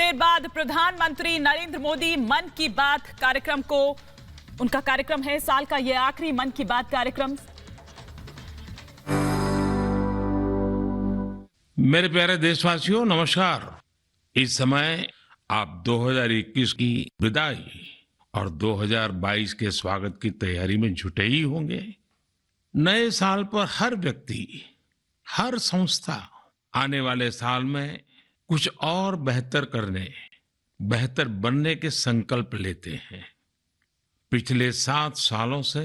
देर बाद प्रधानमंत्री नरेंद्र मोदी मन की बात कार्यक्रम को, उनका कार्यक्रम है साल का यह आखिरी मन की बात कार्यक्रम। मेरे प्यारे देशवासियों, नमस्कार। इस समय आप 2021 की विदाई और 2022 के स्वागत की तैयारी में जुटे ही होंगे। नए साल पर हर व्यक्ति, हर संस्था आने वाले साल में कुछ और बेहतर करने, बेहतर बनने के संकल्प लेते हैं। पिछले 7 सालों से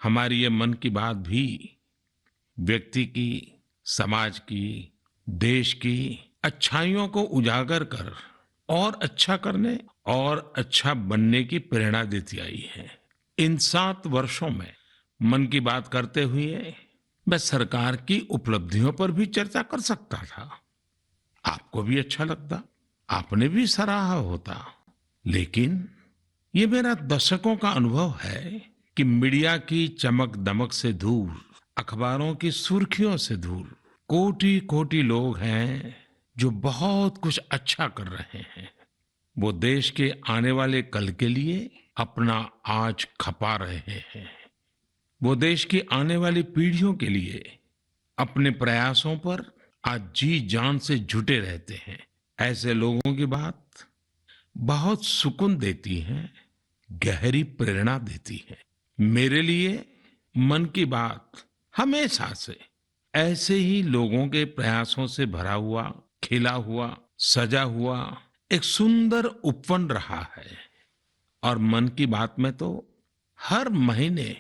हमारी ये मन की बात भी व्यक्ति की, समाज की, देश की अच्छाइयों को उजागर कर और अच्छा करने और अच्छा बनने की प्रेरणा देती आई है। इन 7 वर्षों में मन की बात करते हुए मैं सरकार की उपलब्धियों पर भी चर्चा कर सकता था। आपको भी अच्छा लगता, आपने भी सराहा होता। लेकिन ये मेरा दशकों का अनुभव है कि मीडिया की चमक दमक से दूर, अखबारों की सुर्खियों से दूर कोटि कोटि लोग हैं जो बहुत कुछ अच्छा कर रहे हैं। वो देश के आने वाले कल के लिए अपना आज खपा रहे हैं। वो देश की आने वाली पीढ़ियों के लिए अपने प्रयासों पर आज जी जान से जुटे रहते हैं। ऐसे लोगों की बात बहुत सुकून देती है, गहरी प्रेरणा देती है। मेरे लिए मन की बात हमेशा से ऐसे ही लोगों के प्रयासों से भरा हुआ, खिला हुआ, सजा हुआ एक सुंदर उपवन रहा है। और मन की बात में तो हर महीने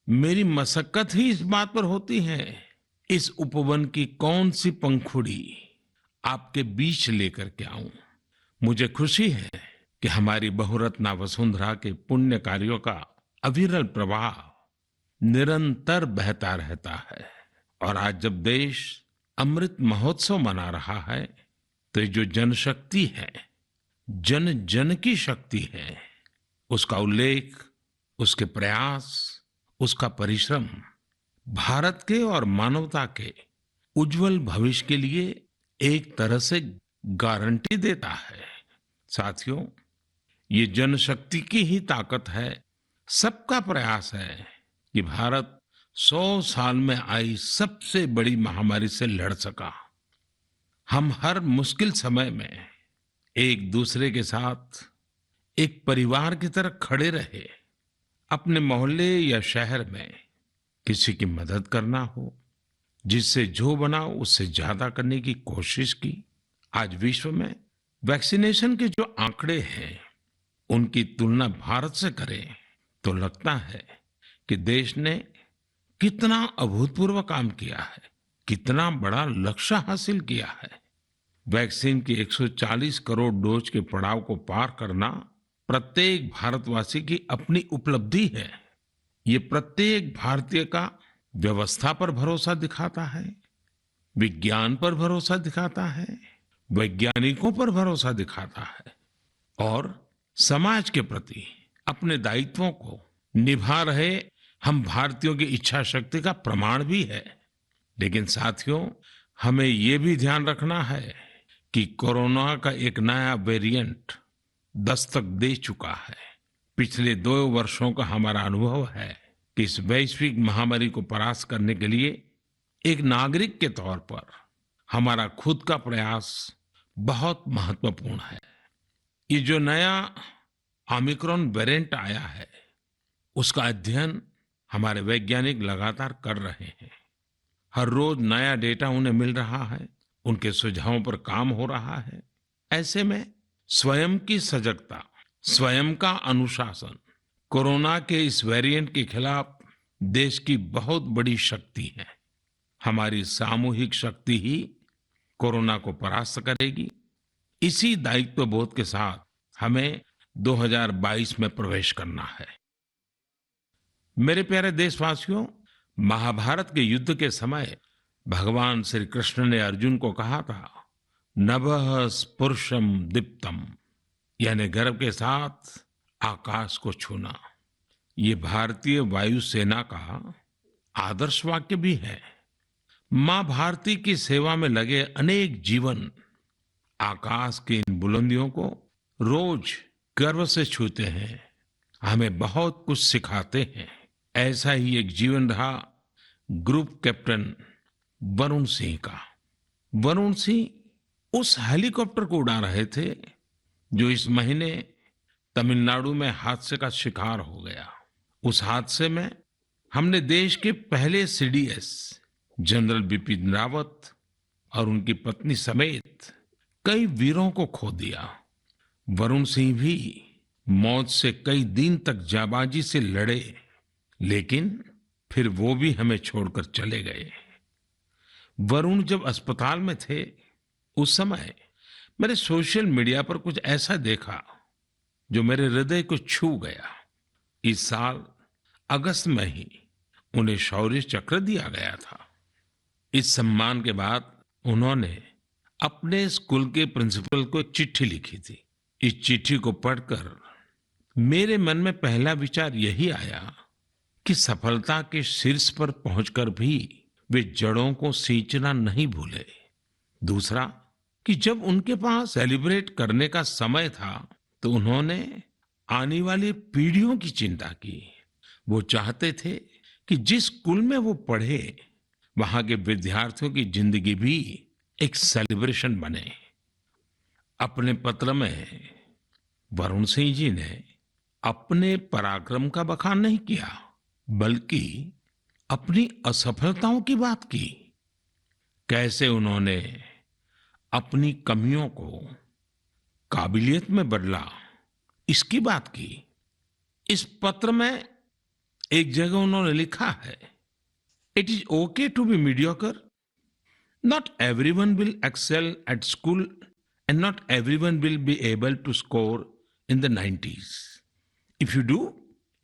मेरी मशक्कत ही इस बात पर होती है, इस उपवन की कौन सी पंखुड़ी आपके बीच लेकर के आऊं। मुझे खुशी है कि हमारी बहुरत्ना वसुंधरा के पुण्य कार्यों का अविरल प्रवाह निरंतर बहता रहता है। और आज जब देश अमृत महोत्सव मना रहा है, तो ये जो जनशक्ति है, जन जन की शक्ति है, उसका उल्लेख, उसके प्रयास, उसका परिश्रम भारत के और मानवता के उज्जवल भविष्य के लिए एक तरह से गारंटी देता है। साथियों, ये जनशक्ति की ही ताकत है, सबका प्रयास है कि भारत 100 साल में आई सबसे बड़ी महामारी से लड़ सका। हम हर मुश्किल समय में एक दूसरे के साथ एक परिवार की तरह खड़े रहे। अपने मोहल्ले या शहर में किसी की मदद करना हो, जिससे जो बना उससे ज्यादा करने की कोशिश की। आज विश्व में वैक्सीनेशन के जो आंकड़े हैं, उनकी तुलना भारत से करें तो लगता है कि देश ने कितना अभूतपूर्व काम किया है, कितना बड़ा लक्ष्य हासिल किया है। वैक्सीन की 140 करोड़ डोज के पड़ाव को पार करना प्रत्येक भारतवासी की अपनी उपलब्धि है। ये प्रत्येक भारतीय का व्यवस्था पर भरोसा दिखाता है, विज्ञान पर भरोसा दिखाता है, वैज्ञानिकों पर भरोसा दिखाता है और समाज के प्रति अपने दायित्वों को निभा रहे हम भारतीयों की इच्छा शक्ति का प्रमाण भी है। लेकिन साथियों, हमें ये भी ध्यान रखना है कि कोरोना का एक नया वेरिएंट दस्तक दे चुका है। पिछले 2 वर्षों का हमारा अनुभव है कि इस वैश्विक महामारी को परास्त करने के लिए एक नागरिक के तौर पर हमारा खुद का प्रयास बहुत महत्वपूर्ण है। ये जो नया ओमिक्रॉन वेरिएंट आया है, उसका अध्ययन हमारे वैज्ञानिक लगातार कर रहे हैं। हर रोज नया डेटा उन्हें मिल रहा है, उनके सुझावों पर काम हो रहा है। ऐसे में स्वयं की सजगता, स्वयं का अनुशासन कोरोना के इस वेरिएंट के खिलाफ देश की बहुत बड़ी शक्ति है। हमारी सामूहिक शक्ति ही कोरोना को परास्त करेगी। इसी दायित्व बोध के साथ हमें 2022 में प्रवेश करना है। मेरे प्यारे देशवासियों, महाभारत के युद्ध के समय भगवान श्री कृष्ण ने अर्जुन को कहा था, नभः स्पुरुषम दीप्तम, यानी गर्व के साथ आकाश को छूना। ये भारतीय वायुसेना का आदर्श वाक्य भी है। मां भारती की सेवा में लगे अनेक जीवन आकाश की इन बुलंदियों को रोज गर्व से छूते हैं, हमें बहुत कुछ सिखाते हैं। ऐसा ही एक जीवन रहा ग्रुप कैप्टन वरुण सिंह का। वरुण सिंह उस हेलीकॉप्टर को उड़ा रहे थे जो इस महीने तमिलनाडु में हादसे का शिकार हो गया। उस हादसे में हमने देश के पहले सीडीएस जनरल बिपिन रावत और उनकी पत्नी समेत कई वीरों को खो दिया। वरुण सिंह भी मौत से कई दिन तक जाबाजी से लड़े, लेकिन फिर वो भी हमें छोड़कर चले गए। वरुण जब अस्पताल में थे, उस समय मैंने सोशल मीडिया पर कुछ ऐसा देखा जो मेरे हृदय को छू गया। इस साल अगस्त में ही उन्हें शौर्य चक्र दिया गया था। इस सम्मान के बाद उन्होंने अपने स्कूल के प्रिंसिपल को एक चिट्ठी लिखी थी। इस चिट्ठी को पढ़कर मेरे मन में पहला विचार यही आया कि सफलता के शीर्ष पर पहुंचकर भी वे जड़ों को सींचना नहीं भूले। दूसरा कि जब उनके पास सेलिब्रेट करने का समय था तो उन्होंने आने वाली पीढ़ियों की चिंता की। वो चाहते थे कि जिस स्कूल में वो पढ़े वहां के विद्यार्थियों की जिंदगी भी एक सेलिब्रेशन बने। अपने पत्र में वरुण सिंह जी ने अपने पराक्रम का बखान नहीं किया, बल्कि अपनी असफलताओं की बात की। कैसे उन्होंने अपनी कमियों को काबिलियत में बदला, इसकी बात की। इस पत्र में एक जगह उन्होंने लिखा है, it is okay to be mediocre, not everyone will excel at school and not everyone will be able to score in the 90s. If you do,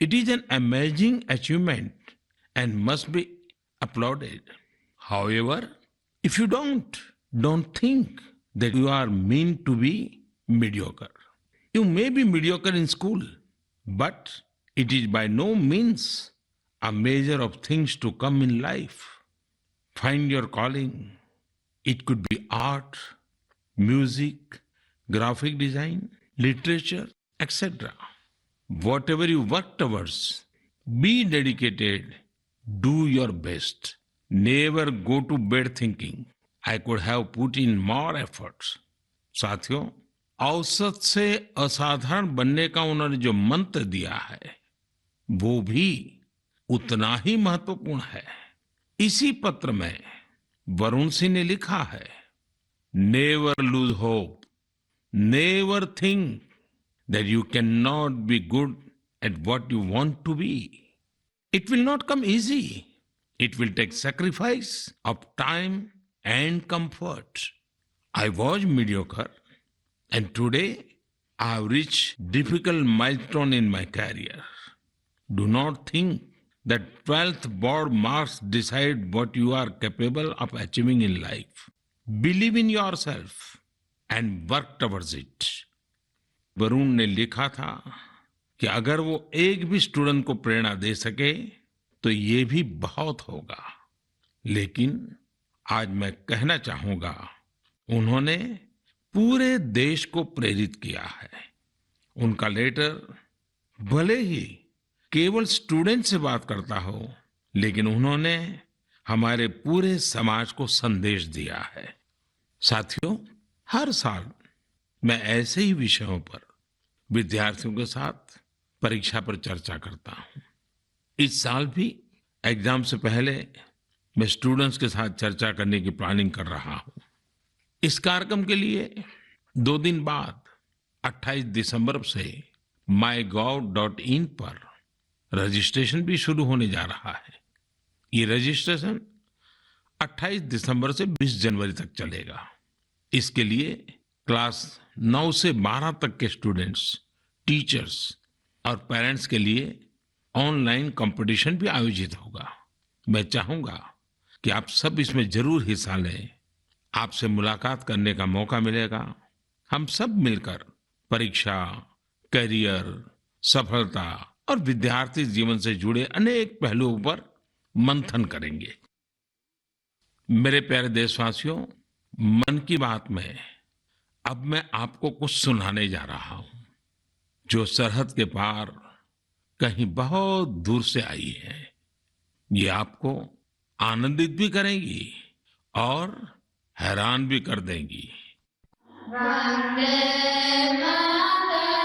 it is an amazing achievement and must be applauded. However, if you don't think that you are meant to be mediocre. You may be mediocre in school, but it is by no means a measure of things to come in life. Find your calling. It could be art, music, graphic design, literature, etc. Whatever you work towards, be dedicated, do your best. Never go to bed thinking, I could have put in more efforts. साथियों, औसत से असाधारण बनने का उन्होंने जो मंत्र दिया है, वो भी उतना ही महत्वपूर्ण है। इसी पत्र में वरुण सिंह ने लिखा है, Never lose hope. Never think that you cannot be good at what you want to be. It will not come easy. It will take sacrifice of time and comfort. I was mediocre, and today I have reached difficult milestone in my career. Do not think that 12th board marks decide what you are capable of achieving in life. Believe in yourself and work towards it. Varun ने लिखा था कि अगर वो एक भी student को प्रेरणा दे सके तो ये भी बहुत होगा। लेकिन आज मैं कहना चाहूंगा, उन्होंने पूरे देश को प्रेरित किया है। उनका लेटर भले ही केवल स्टूडेंट से बात करता हो, लेकिन उन्होंने हमारे पूरे समाज को संदेश दिया है। साथियों, हर साल मैं ऐसे ही विषयों पर विद्यार्थियों के साथ परीक्षा पर चर्चा करता हूं। इस साल भी एग्जाम से पहले मैं स्टूडेंट्स के साथ चर्चा करने की प्लानिंग कर रहा हूं। इस कार्यक्रम के लिए 2 दिन बाद 28 दिसंबर से mygov.in पर रजिस्ट्रेशन भी शुरू होने जा रहा है। ये रजिस्ट्रेशन 28 दिसंबर से 20 जनवरी तक चलेगा। इसके लिए क्लास 9 से 12 तक के स्टूडेंट्स, टीचर्स और पेरेंट्स के लिए ऑनलाइन कंपटीशन भी आयोजित होगा। मैं चाहूंगा कि आप सब इसमें जरूर हिस्सा लें। आपसे मुलाकात करने का मौका मिलेगा। हम सब मिलकर परीक्षा, करियर, सफलता और विद्यार्थी जीवन से जुड़े अनेक पहलुओं पर मंथन करेंगे। मेरे प्यारे देशवासियों, मन की बात में अब मैं आपको कुछ सुनाने जा रहा हूं जो सरहद के पार कहीं बहुत दूर से आई है। ये आपको आनंदित भी करेंगी और हैरान भी कर देंगी। वन्दे मातरम्,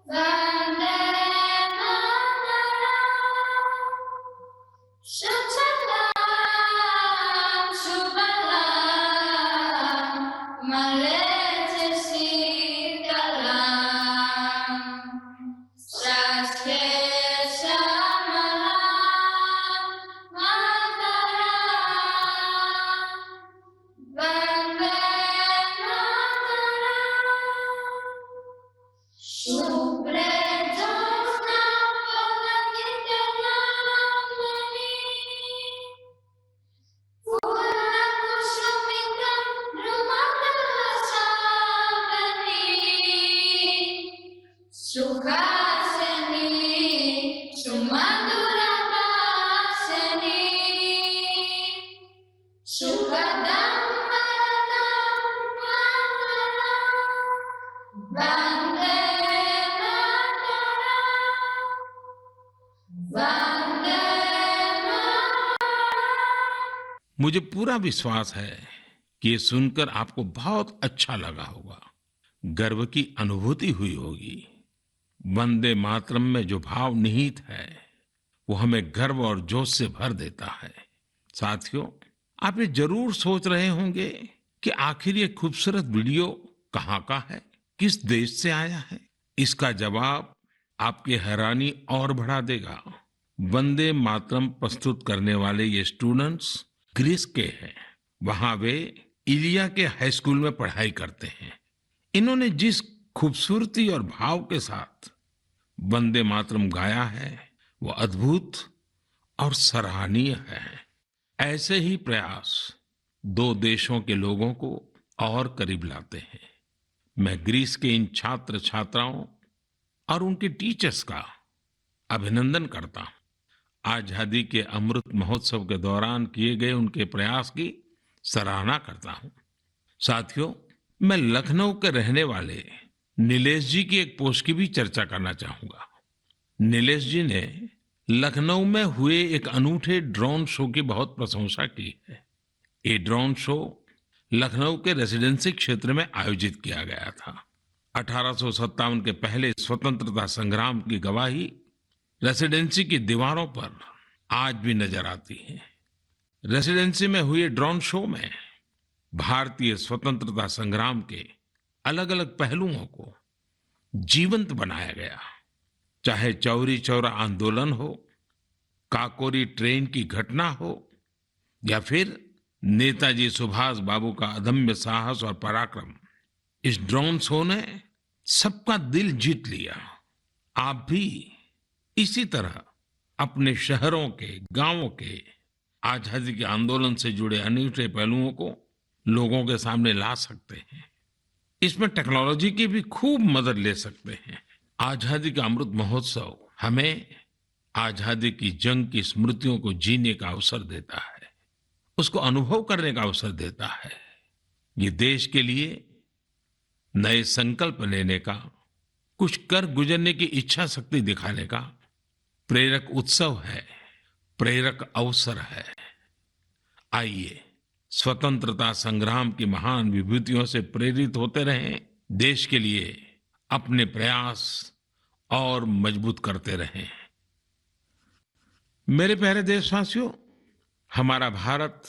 वन्दे मातरम्। शुभलां शुभलां मलयजशीतलां, शास्त्रे श्यामलां मातरम्। वन्दे मातरम्। शुभ्रे ज्योत्स्ना पुलकितयामिनी, पूर्णकुसुमितं द्रुमदलशोभिनी, सुहासिनी सुमधुरभाषिणी, सुखदं वरदं मातरम्। वन्दे मातरम्, वन्दे मातरम्। मुझे पूरा विश्वास है कि ये सुनकर आपको बहुत अच्छा लगा होगा, गर्व की अनुभूति हुई होगी। वंदे मातरम में जो भाव निहित है वो हमें गर्व और जोश से भर देता है। साथियों, आप ये जरूर सोच रहे होंगे कि आखिर ये खूबसूरत वीडियो कहाँ का है, किस देश से आया है। इसका जवाब आपकी हैरानी और बढ़ा देगा। वंदे मातरम प्रस्तुत करने वाले ये स्टूडेंट्स ग्रीस के हैं। वहां वे इलिया के हाई स्कूल में पढ़ाई करते हैं। इन्होंने जिस खूबसूरती और भाव के साथ वंदे मातरम गाया है वो अद्भुत और सराहनीय है। ऐसे ही प्रयास दो देशों के लोगों को और करीब लाते हैं। मैं ग्रीस के इन छात्र छात्राओं और उनके टीचर्स का अभिनंदन करता हूं। आजादी के अमृत महोत्सव के दौरान किए गए उनके प्रयास की सराहना करता हूं। साथियों, मैं लखनऊ के रहने वाले नीलेश जी की एक पोस्ट की भी चर्चा करना चाहूंगा। नीलेश जी ने लखनऊ में हुए एक अनूठे ड्रोन शो की बहुत प्रशंसा की है। ये ड्रोन शो लखनऊ के रेसिडेंसी क्षेत्र में आयोजित किया गया था। 1857 के पहले स्वतंत्रता संग्राम की गवाही रेसिडेंसी की दीवारों पर आज भी नजर आती है। रेसिडेंसी में हुए ड्रोन शो में भारतीय स्वतंत्रता संग्राम के अलग अलग पहलुओं को जीवंत बनाया गया। चाहे चौरी चौरा आंदोलन हो, काकोरी ट्रेन की घटना हो या फिर नेताजी सुभाष बाबू का अदम्य साहस और पराक्रम, इस ड्रोन शो ने सबका दिल जीत लिया। आप भी इसी तरह अपने शहरों के, गांवों के आजादी के आंदोलन से जुड़े अनूठे पहलुओं को लोगों के सामने ला सकते हैं। इसमें टेक्नोलॉजी की भी खूब मदद ले सकते हैं। आजादी का अमृत महोत्सव हमें आजादी की जंग की स्मृतियों को जीने का अवसर देता है, उसको अनुभव करने का अवसर देता है। ये देश के लिए नए संकल्प लेने का, कुछ कर गुजरने की इच्छा शक्ति दिखाने का प्रेरक उत्सव है, प्रेरक अवसर है। आइए स्वतंत्रता संग्राम की महान विभूतियों से प्रेरित होते रहें, देश के लिए अपने प्रयास और मजबूत करते रहें। मेरे प्यारे देशवासियों, हमारा भारत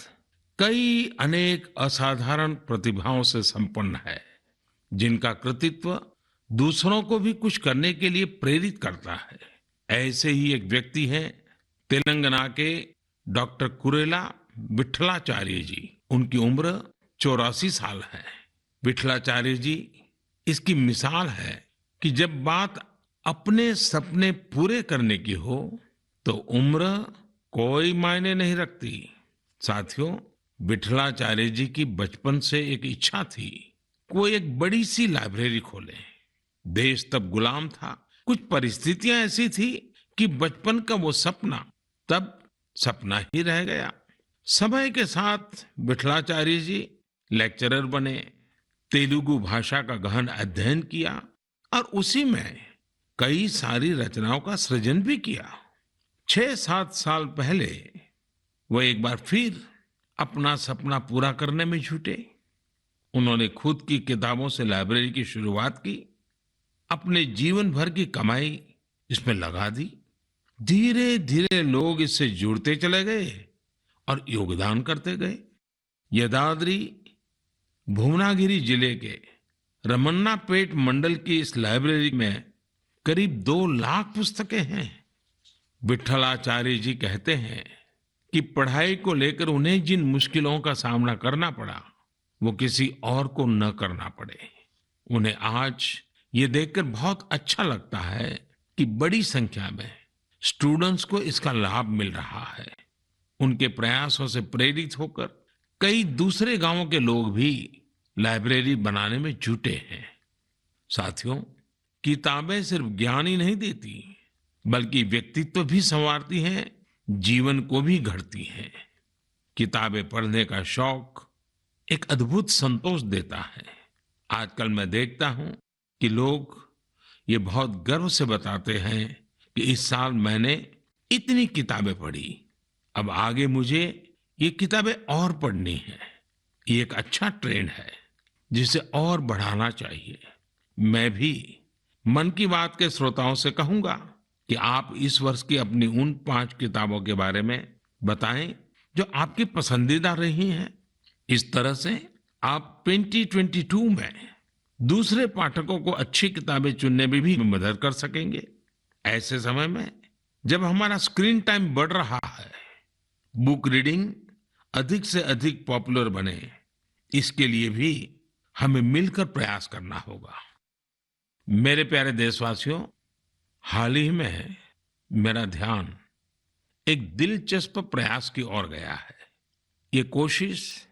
कई अनेक असाधारण प्रतिभाओं से संपन्न है, जिनका कृतित्व दूसरों को भी कुछ करने के लिए प्रेरित करता है। ऐसे ही एक व्यक्ति हैं तेलंगाना के डॉक्टर कुरेला विठलाचार्य जी। उनकी उम्र 84 साल है। विठलाचार्य जी इसकी मिसाल है कि जब बात अपने सपने पूरे करने की हो तो उम्र कोई मायने नहीं रखती। साथियों, विठलाचार्य जी की बचपन से एक इच्छा थी, कोई एक बड़ी सी लाइब्रेरी खोले। देश तब गुलाम था, कुछ परिस्थितियां ऐसी थी कि बचपन का वो सपना तब सपना ही रह गया। समय के साथ विठलाचार्य जी लेक्चरर बने, तेलुगु भाषा का गहन अध्ययन किया और उसी में कई सारी रचनाओं का सृजन भी किया। 6-7 साल पहले वो एक बार फिर अपना सपना पूरा करने में जुटे। उन्होंने खुद की किताबों से लाइब्रेरी की शुरुआत की, अपने जीवन भर की कमाई इसमें लगा दी। धीरे धीरे लोग इससे जुड़ते चले गए और योगदान करते गए। यदाद्री भुवनागिरी जिले के रमन्नापेट मंडल की इस लाइब्रेरी में करीब 2 लाख पुस्तकें हैं। विट्ठलाचार्य जी कहते हैं कि पढ़ाई को लेकर उन्हें जिन मुश्किलों का सामना करना पड़ा वो किसी और को न करना पड़े। उन्हें आज ये देखकर बहुत अच्छा लगता है कि बड़ी संख्या में स्टूडेंट्स को इसका लाभ मिल रहा है। उनके प्रयासों से प्रेरित होकर कई दूसरे गांवों के लोग भी लाइब्रेरी बनाने में जुटे हैं। साथियों, किताबें सिर्फ ज्ञान ही नहीं देती बल्कि व्यक्तित्व भी संवारती हैं, जीवन को भी गढ़ती हैं। किताबें पढ़ने का शौक एक अद्भुत संतोष देता है। आजकल मैं देखता हूं कि लोग ये बहुत गर्व से बताते हैं कि इस साल मैंने इतनी किताबें पढ़ी, अब आगे मुझे ये किताबें और पढ़नी है। ये एक अच्छा ट्रेंड है जिसे और बढ़ाना चाहिए। मैं भी मन की बात के श्रोताओं से कहूंगा कि आप इस वर्ष की अपनी उन 5 किताबों के बारे में बताएं जो आपकी पसंदीदा रही हैं। इस तरह से आप 2022 में दूसरे पाठकों को अच्छी किताबें चुनने में भी मदद कर सकेंगे। ऐसे समय में जब हमारा स्क्रीन टाइम बढ़ रहा है, बुक रीडिंग अधिक से अधिक पॉपुलर बने, इसके लिए भी हमें मिलकर प्रयास करना होगा। मेरे प्यारे देशवासियों, हाल ही में मेरा ध्यान एक दिलचस्प प्रयास की ओर गया है। ये कोशिश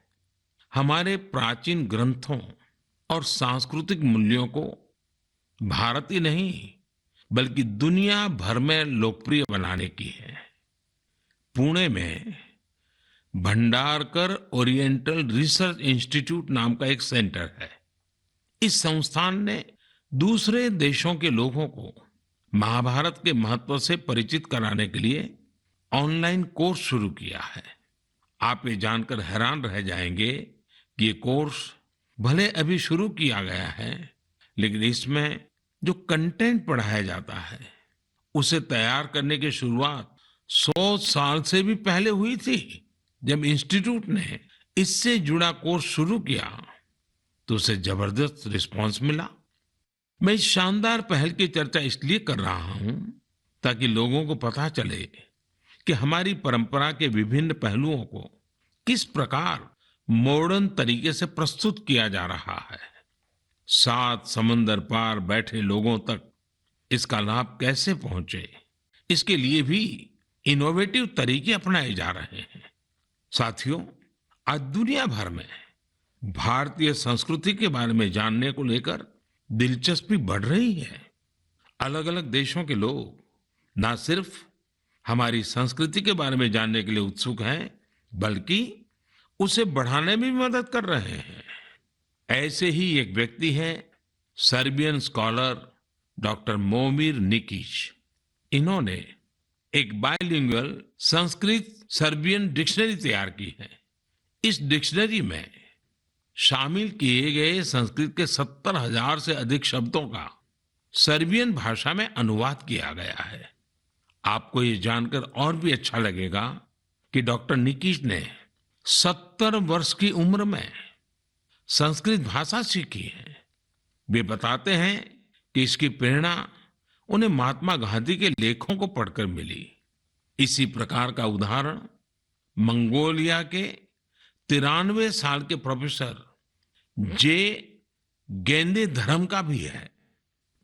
हमारे प्राचीन ग्रंथों और सांस्कृतिक मूल्यों को भारत ही नहीं बल्कि दुनिया भर में लोकप्रिय बनाने की है। पुणे में भंडारकर ओरिएंटल रिसर्च इंस्टीट्यूट नाम का एक सेंटर है। इस संस्थान ने दूसरे देशों के लोगों को महाभारत के महत्व से परिचित कराने के लिए ऑनलाइन कोर्स शुरू किया है। आप ये जानकर हैरान रह जाएंगे कि ये कोर्स भले अभी शुरू किया गया है, लेकिन इसमें जो कंटेंट पढ़ाया जाता है उसे तैयार करने की शुरुआत 100 साल से भी पहले हुई थी। जब इंस्टीट्यूट ने इससे जुड़ा कोर्स शुरू किया तो उसे जबरदस्त रिस्पांस मिला। मैं इस शानदार पहल की चर्चा इसलिए कर रहा हूं ताकि लोगों को पता चले कि हमारी परंपरा के विभिन्न पहलुओं को किस प्रकार मॉडर्न तरीके से प्रस्तुत किया जा रहा है। 7 समंदर पार बैठे लोगों तक इसका लाभ कैसे पहुंचे, इसके लिए भी इनोवेटिव तरीके अपनाए जा रहे हैं। साथियों, आज दुनिया भर में भारतीय संस्कृति के बारे में जानने को लेकर दिलचस्पी बढ़ रही है। अलग अलग देशों के लोग ना सिर्फ हमारी संस्कृति के बारे में जानने के लिए उत्सुक हैं, बल्कि उसे बढ़ाने में भी मदद कर रहे हैं। ऐसे ही एक व्यक्ति हैं सर्बियन स्कॉलर डॉक्टर मोमिर निकिच। इन्होंने एक बाइलिंगुअल संस्कृत सर्बियन डिक्शनरी तैयार की है। इस डिक्शनरी में शामिल किए गए संस्कृत के 70,000 से अधिक शब्दों का सर्बियन भाषा में अनुवाद किया गया है। आपको ये जानकर और भी अच्छा लगेगा कि डॉक्टर निकिच ने 70 वर्ष की उम्र में संस्कृत भाषा सीखी है। वे बताते हैं कि इसकी प्रेरणा उन्हें महात्मा गांधी के लेखों को पढ़कर मिली। इसी प्रकार का उदाहरण मंगोलिया के 93 साल के प्रोफेसर जे गेंदे धर्म का भी है।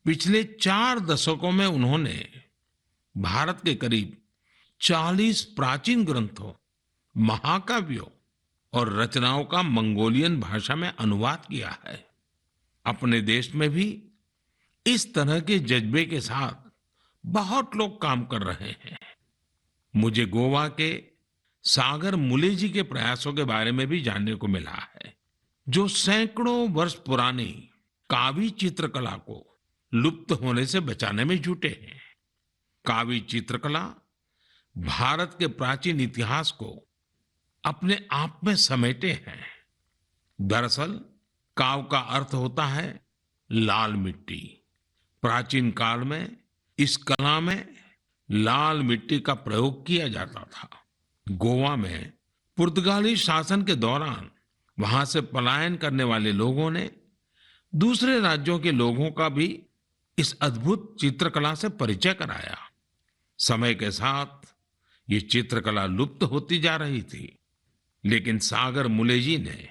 पिछले 4 दशकों में उन्होंने भारत के करीब 40 प्राचीन ग्रंथों, महाकाव्यों और रचनाओं का मंगोलियन भाषा में अनुवाद किया है। अपने देश में भी इस तरह के जज्बे के साथ बहुत लोग काम कर रहे हैं। मुझे गोवा के सागर मुले जी के प्रयासों के बारे में भी जानने को मिला है। जो सैकड़ों वर्ष पुरानी कावी चित्रकला को लुप्त होने से बचाने में जुटे हैं। कावी चित्रकला भारत के प्राचीन इतिहास को अपने आप में समेटे हैं। दरअसल काव का अर्थ होता है लाल मिट्टी। प्राचीन काल में इस कला में लाल मिट्टी का प्रयोग किया जाता था। गोवा में पुर्तगाली शासन के दौरान वहां से पलायन करने वाले लोगों ने दूसरे राज्यों के लोगों का भी इस अद्भुत चित्रकला से परिचय कराया। समय के साथ ये चित्रकला लुप्त होती जा रही थी, लेकिन सागर मुले जी ने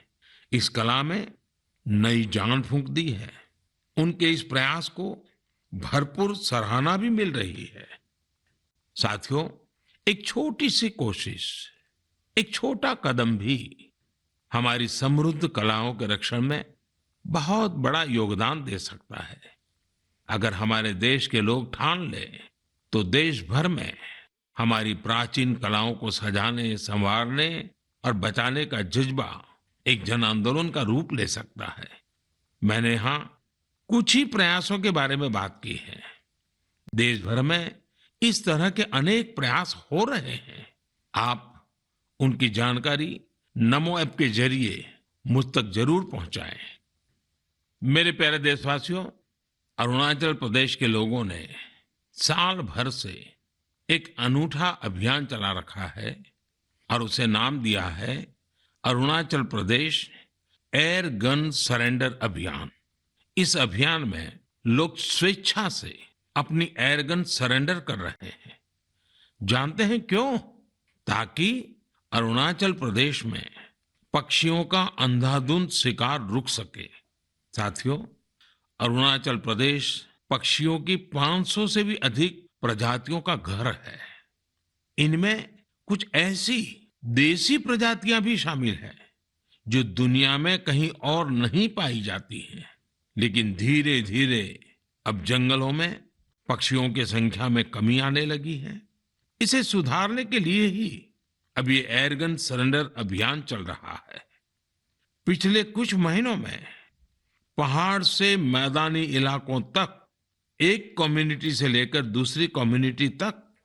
इस कला में नई जान फूंक दी है। उनके इस प्रयास को भरपूर सराहना भी मिल रही है। साथियों, एक छोटी सी कोशिश, एक छोटा कदम भी हमारी समृद्ध कलाओं के रक्षण में बहुत बड़ा योगदान दे सकता है। अगर हमारे देश के लोग ठान लें तो देश भर में हमारी प्राचीन कलाओं को सजाने, संवारने और बचाने का जज्बा एक जन आंदोलन का रूप ले सकता है। मैंने यहां कुछ ही प्रयासों के बारे में बात की है। देश भर में इस तरह के अनेक प्रयास हो रहे हैं। आप उनकी जानकारी नमो ऐप के जरिए मुझ तक जरूर पहुंचाएं। मेरे प्यारे देशवासियों, अरुणाचल प्रदेश के लोगों ने साल भर से एक अनूठा अभियान चला रखा है और उसे नाम दिया है Arunachal Pradesh air gun surrender अभियान। इस अभियान में लोग स्वेच्छा से अपनी एयर गन सरेंडर कर रहे हैं। जानते हैं क्यों? ताकि अरुणाचल प्रदेश में पक्षियों का अंधाधुंध शिकार रुक सके। साथियों, अरुणाचल प्रदेश पक्षियों की 500 से भी अधिक प्रजातियों का घर है। इनमें कुछ ऐसी देसी प्रजातियां भी शामिल हैं जो दुनिया में कहीं और नहीं पाई जाती हैं। लेकिन धीरे धीरे अब जंगलों में पक्षियों की संख्या में कमी आने लगी है। इसे सुधारने के लिए ही अब ये एयरगन सरेंडर अभियान चल रहा है। पिछले कुछ महीनों में पहाड़ से मैदानी इलाकों तक, एक कम्युनिटी से लेकर दूसरी कम्युनिटी तक,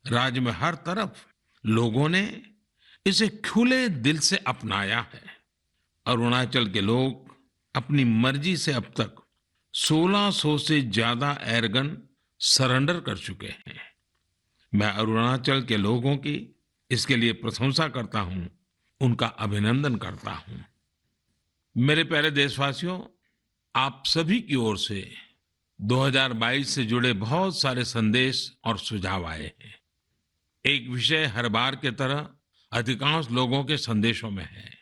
राज्य में हर तरफ लोगों ने इसे खुले दिल से अपनाया है। अरुणाचल के लोग अपनी मर्जी से अब तक 1600 से ज्यादा एयरगन सरेंडर कर चुके हैं। मैं अरुणाचल के लोगों की इसके लिए प्रशंसा करता हूं, उनका अभिनंदन करता हूं। मेरे प्यारे देशवासियों, आप सभी की ओर से 2022 से जुड़े बहुत सारे संदेश और सुझाव आए हैं। एक विषय हर बार की तरह अधिकांश लोगों के संदेशों में है।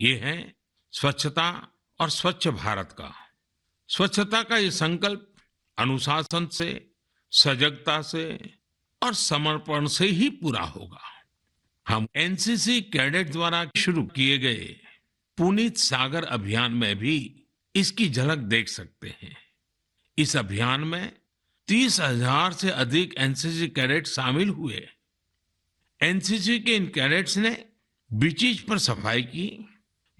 ये है स्वच्छता और स्वच्छ भारत का। स्वच्छता का ये संकल्प अनुशासन से, सजगता से और समर्पण से ही पूरा होगा। हम एनसीसी कैडेट द्वारा शुरू किए गए पुनीत सागर अभियान में भी इसकी झलक देख सकते हैं। इस अभियान में 30,000 से अधिक एनसीसी कैडेट शामिल हुए। एनसीसी के इन कैडेट्स ने बीचेज पर सफाई की,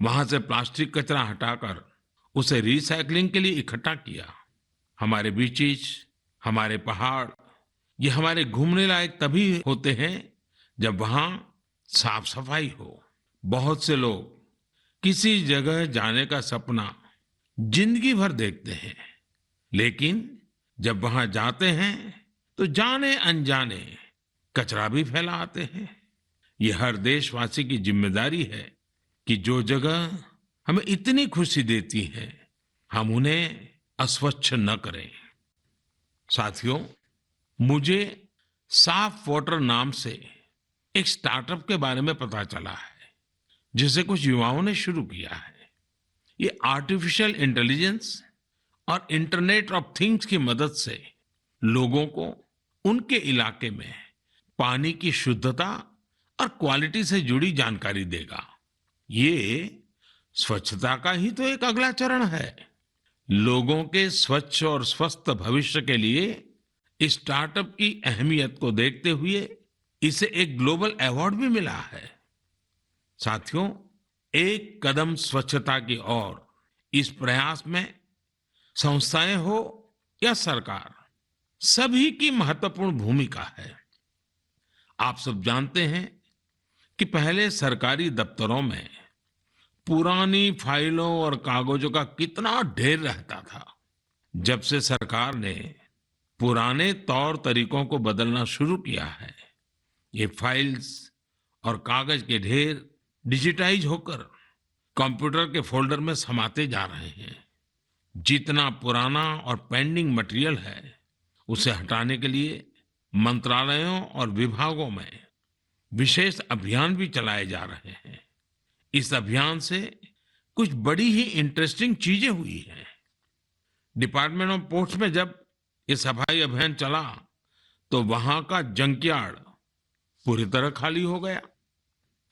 वहां से प्लास्टिक कचरा हटाकर उसे रिसाइकलिंग के लिए इकट्ठा किया। हमारे बीचेज, हमारे पहाड़, ये हमारे घूमने लायक तभी होते हैं जब वहां साफ सफाई हो। बहुत से लोग किसी जगह जाने का सपना जिंदगी भर देखते हैं, लेकिन जब वहां जाते हैं तो जाने अनजाने कचरा भी फैला आते हैं। ये हर देशवासी की जिम्मेदारी है कि जो जगह हमें इतनी खुशी देती है, हम उन्हें अस्वच्छ न करें। साथियों, मुझे साफ वाटर नाम से एक स्टार्टअप के बारे में पता चला है, जिसे कुछ युवाओं ने शुरू किया है। ये आर्टिफिशियल इंटेलिजेंस और इंटरनेट ऑफ थिंग्स की मदद से लोगों को उनके इलाके में पानी की शुद्धता और क्वालिटी से जुड़ी जानकारी देगा। ये स्वच्छता का ही तो एक अगला चरण है। लोगों के स्वच्छ और स्वस्थ भविष्य के लिए इस स्टार्टअप की अहमियत को देखते हुए इसे एक ग्लोबल अवार्ड भी मिला है। साथियों, एक कदम स्वच्छता की ओर, इस प्रयास में संस्थाएं हो या सरकार, सभी की महत्वपूर्ण भूमिका है। आप सब जानते हैं कि पहले सरकारी दफ्तरों में पुरानी फाइलों और कागजों का कितना ढेर रहता था। जब से सरकार ने पुराने तौर तरीकों को बदलना शुरू किया है, ये फाइल्स और कागज के ढेर डिजिटाइज होकर कंप्यूटर के फोल्डर में समाते जा रहे हैं। जितना पुराना और पेंडिंग मटेरियल है, उसे हटाने के लिए मंत्रालयों और विभागों में विशेष अभियान भी चलाए जा रहे हैं। इस अभियान से कुछ बड़ी ही इंटरेस्टिंग चीजें हुई हैं। डिपार्टमेंट ऑफ पोस्ट में जब ये सफाई अभियान चला, तो वहां का जंकयार्ड पूरी तरह खाली हो गया।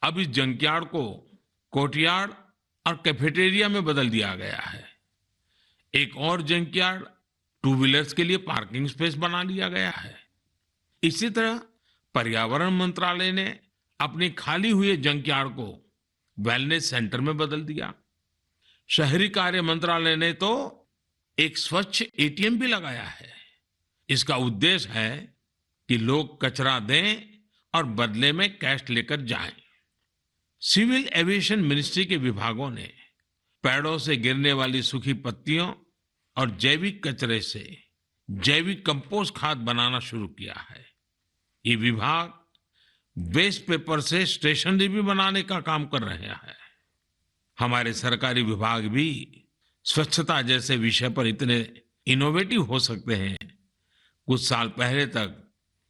अब इस जंकयार्ड को कोर्टयार्ड और कैफेटेरिया में बदल दिया गया है। एक और जंकयार्ड टू व्हीलर्स के लिए पार्किंग स्पेस बना लिया गया है। इसी तरह पर्यावरण मंत्रालय ने अपनी खाली हुए जंकयार्ड को वेलनेस सेंटर में बदल दिया। शहरी कार्य मंत्रालय ने तो एक स्वच्छ एटीएम भी लगाया है। इसका उद्देश्य है कि लोग कचरा दें और बदले में कैश लेकर जाएं। सिविल एविएशन मिनिस्ट्री के विभागों ने पेड़ों से गिरने वाली सूखी पत्तियों और जैविक कचरे से जैविक कंपोस्ट खाद बनाना शुरू किया है। ये विभाग वेस्ट पेपर से स्टेशनरी भी बनाने का काम कर रहे हैं। हमारे सरकारी विभाग भी स्वच्छता जैसे विषय पर इतने इनोवेटिव हो सकते हैं। कुछ साल पहले तक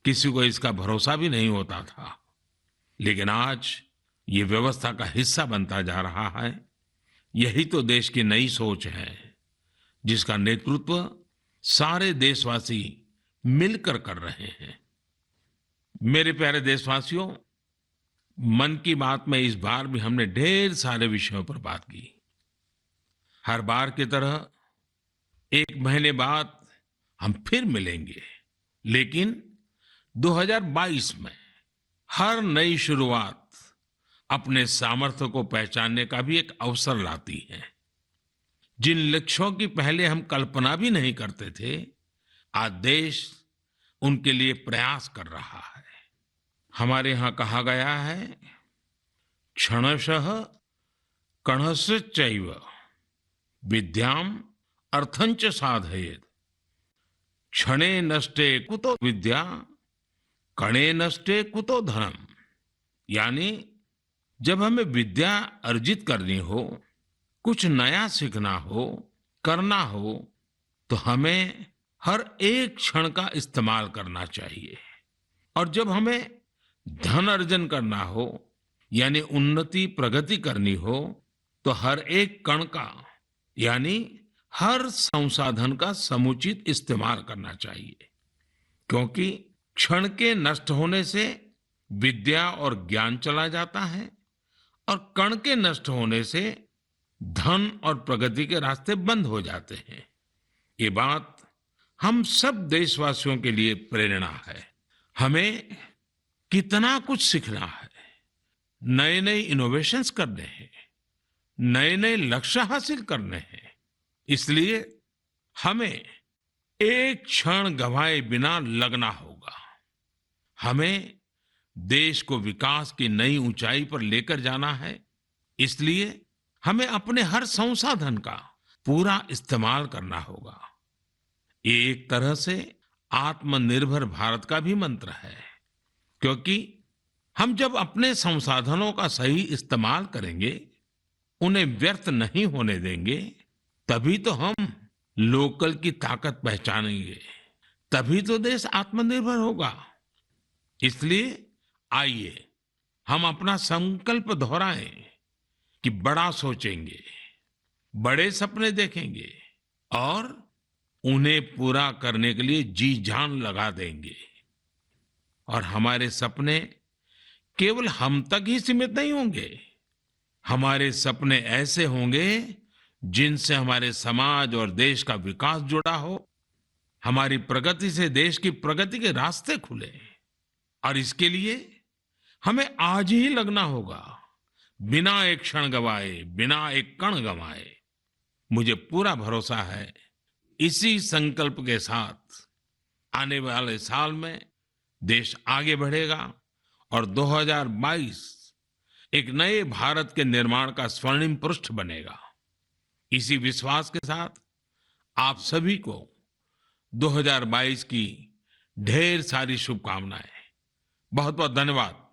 किसी को इसका भरोसा भी नहीं होता था, लेकिन आज ये व्यवस्था का हिस्सा बनता जा रहा है। यही तो देश की नई सोच है, जिसका नेतृत्व सारे देशवासी मिलकर कर रहे हैं। मेरे प्यारे देशवासियों, मन की बात में इस बार भी हमने ढेर सारे विषयों पर बात की। हर बार की तरह 1 महीने बाद हम फिर मिलेंगे, लेकिन 2022 में हर नई शुरुआत अपने सामर्थ्य को पहचानने का भी एक अवसर लाती है। जिन लक्ष्यों की पहले हम कल्पना भी नहीं करते थे, आज देश उनके लिए प्रयास कर रहा है। हमारे यहां कहा गया है, क्षणशः कणशश्चैव विद्याम अर्थंच साधयेत्। क्षणे नष्टे कुतो विद्या, कणे नष्टे कुतो धनम। यानी जब हमें विद्या अर्जित करनी हो, कुछ नया सीखना हो, करना हो, तो हमें हर एक क्षण का इस्तेमाल करना चाहिए। और जब हमें धन अर्जन करना हो, यानी उन्नति प्रगति करनी हो, तो हर एक कण का यानी हर संसाधन का समुचित इस्तेमाल करना चाहिए। क्योंकि क्षण के नष्ट होने से विद्या और ज्ञान चला जाता है, और कण के नष्ट होने से धन और प्रगति के रास्ते बंद हो जाते हैं। ये बात हम सब देशवासियों के लिए प्रेरणा है। हमें कितना कुछ सीखना है, नए नए इनोवेशंस करने हैं, नए नए लक्ष्य हासिल करने हैं। इसलिए हमें एक क्षण गंवाए बिना लगना होगा। हमें देश को विकास की नई ऊंचाई पर लेकर जाना है। इसलिए हमें अपने हर संसाधन का पूरा इस्तेमाल करना होगा। ये एक तरह से आत्मनिर्भर भारत का भी मंत्र है, क्योंकि हम जब अपने संसाधनों का सही इस्तेमाल करेंगे, उन्हें व्यर्थ नहीं होने देंगे, तभी तो हम लोकल की ताकत पहचानेंगे, तभी तो देश आत्मनिर्भर होगा। इसलिए आइए हम अपना संकल्प दोहराएं कि बड़ा सोचेंगे, बड़े सपने देखेंगे और उन्हें पूरा करने के लिए जी जान लगा देंगे। और हमारे सपने केवल हम तक ही सीमित नहीं होंगे। हमारे सपने ऐसे होंगे जिनसे हमारे समाज और देश का विकास जुड़ा हो, हमारी प्रगति से देश की प्रगति के रास्ते खुले। और इसके लिए हमें आज ही लगना होगा, बिना एक क्षण गवाए, बिना एक कण गवाए। मुझे पूरा भरोसा है इसी संकल्प के साथ आने वाले साल में देश आगे बढ़ेगा और 2022 एक नए भारत के निर्माण का स्वर्णिम पृष्ठ बनेगा। इसी विश्वास के साथ आप सभी को 2022 की ढेर सारी शुभकामनाएं। बहुत बहुत धन्यवाद।